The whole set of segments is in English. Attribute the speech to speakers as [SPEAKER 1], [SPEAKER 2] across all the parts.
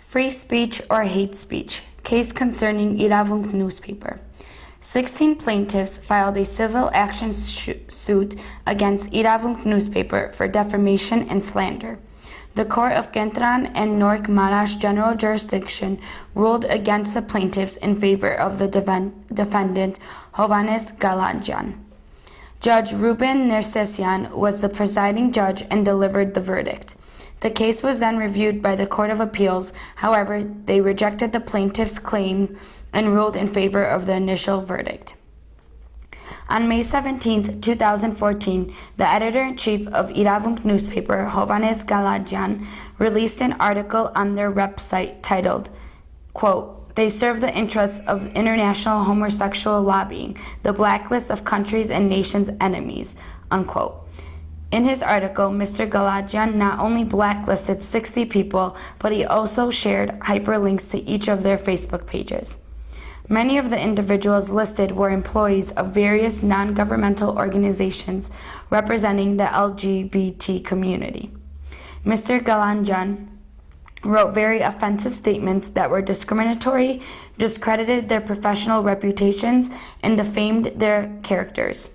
[SPEAKER 1] Free speech or hate speech. Case concerning Iravunk newspaper. 16 plaintiffs filed a civil action suit against Iravunk newspaper for defamation and slander. The Court of Kentran and North Marash General Jurisdiction ruled against the plaintiffs in favor of the defendant Hovhannes Galadyan. Judge Ruben Nersessian was the presiding judge and delivered the verdict. The case was then reviewed by the Court of Appeals. However, they rejected the plaintiff's claim and ruled in favor of the initial verdict. On May 17, 2014, the editor-in-chief of Iravunk newspaper, Hovhannes Galadyan, released an article on their website titled, quote, "They serve the interests of international homosexual lobbying, the blacklist of countries and nations' enemies," unquote. In his article, Mr. Galadyan not only blacklisted 60 people, but he also shared hyperlinks to each of their Facebook pages. Many of the individuals listed were employees of various non-governmental organizations representing the LGBT community. Mr. Galadyan wrote very offensive statements that were discriminatory, discredited their professional reputations, and defamed their characters.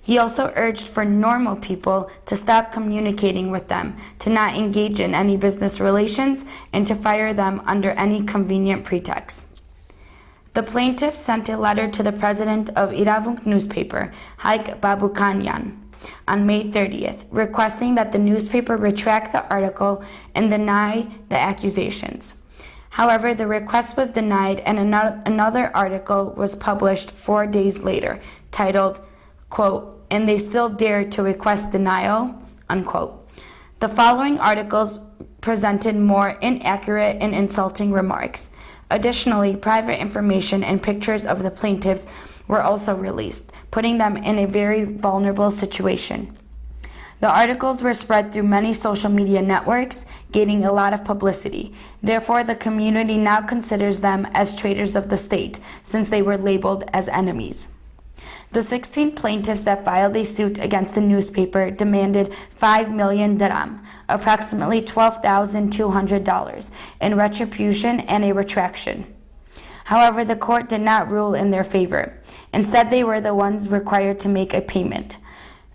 [SPEAKER 1] He also urged for normal people to stop communicating with them, to not engage in any business relations, and to fire them under any convenient pretext. The plaintiff sent a letter to the president of Iravunk newspaper, Haik Babukanyan, on May 30th, requesting that the newspaper retract the article and deny the accusations. However, the request was denied and another article was published 4 days later, titled, quote, "And they still dare to request denial," unquote. The following articles presented more inaccurate and insulting remarks. Additionally, private information and pictures of the plaintiffs were also released, putting them in a very vulnerable situation. The articles were spread through many social media networks, gaining a lot of publicity. Therefore, the community now considers them as traitors of the state, since they were labeled as enemies. The 16 plaintiffs that filed a suit against the newspaper demanded 5 million dirham, approximately $12,200, in retribution and a retraction. However, the court did not rule in their favor. Instead, they were the ones required to make a payment.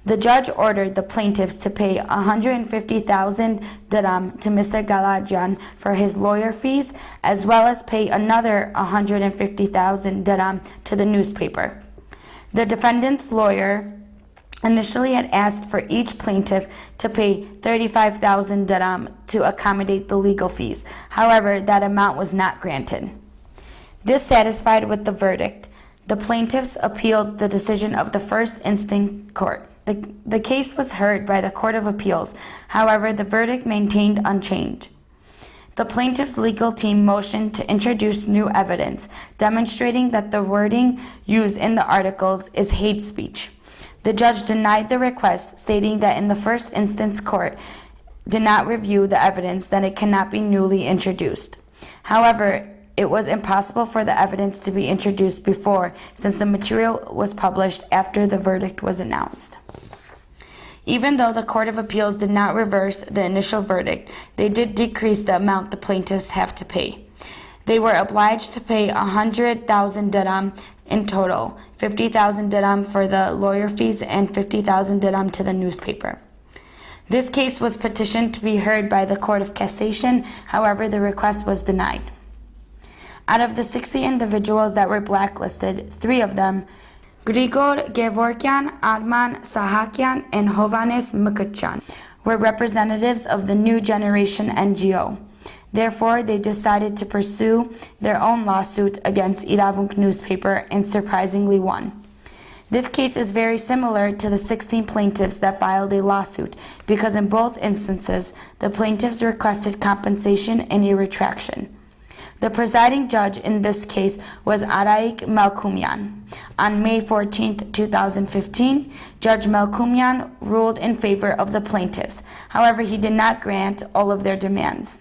[SPEAKER 1] The judge ordered the plaintiffs to pay 150,000 dirham to Mr. Galadyan for his lawyer fees, as well as pay another 150,000 dirham to the newspaper. The defendant's lawyer initially had asked for each plaintiff to pay 35,000 dirham to accommodate the legal fees. However, that amount was not granted. Dissatisfied with the verdict, the plaintiffs appealed the decision of the first instance court. The case was heard by the Court of Appeals. However, the verdict maintained unchanged. The plaintiff's legal team motioned to introduce new evidence, demonstrating that the wording used in the articles is hate speech. The judge denied the request, stating that in the first instance court did not review the evidence, that it cannot be newly introduced. However, it was impossible for the evidence to be introduced before, since the material was published after the verdict was announced. Even though the Court of Appeals did not reverse the initial verdict, they did decrease the amount the plaintiffs have to pay. They were obliged to pay 100,000 dirham in total, 50,000 dirham for the lawyer fees and 50,000 dirham to the newspaper. This case was petitioned to be heard by the Court of Cassation. However, the request was denied. Out of the 60 individuals that were blacklisted, 3 of them, Grigor Gevorkian, Arman Sahakian, and Hovhannes Mkutchan, were representatives of the New Generation NGO. Therefore, they decided to pursue their own lawsuit against Iravunk newspaper and surprisingly won. This case is very similar to the 16 plaintiffs that filed a lawsuit, because in both instances, the plaintiffs requested compensation and a retraction. The presiding judge in this case was Araik Melkumian. On May 14, 2015, Judge Melkumian ruled in favor of the plaintiffs. However, he did not grant all of their demands.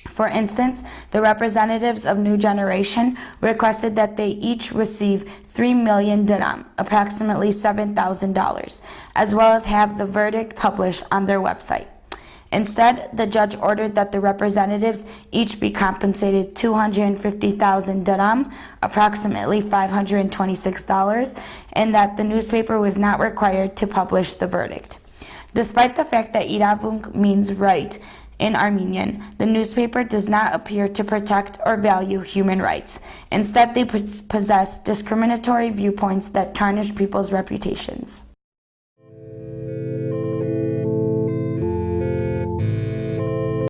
[SPEAKER 1] For instance, the representatives of New Generation requested that they each receive 3 million dirham, approximately $7,000, as well as have the verdict published on their website. Instead, the judge ordered that the representatives each be compensated 250,000 dirham, approximately $526, and that the newspaper was not required to publish the verdict. Despite the fact that iravunk means right in Armenian, the newspaper does not appear to protect or value human rights. Instead, they possess discriminatory viewpoints that tarnish people's reputations.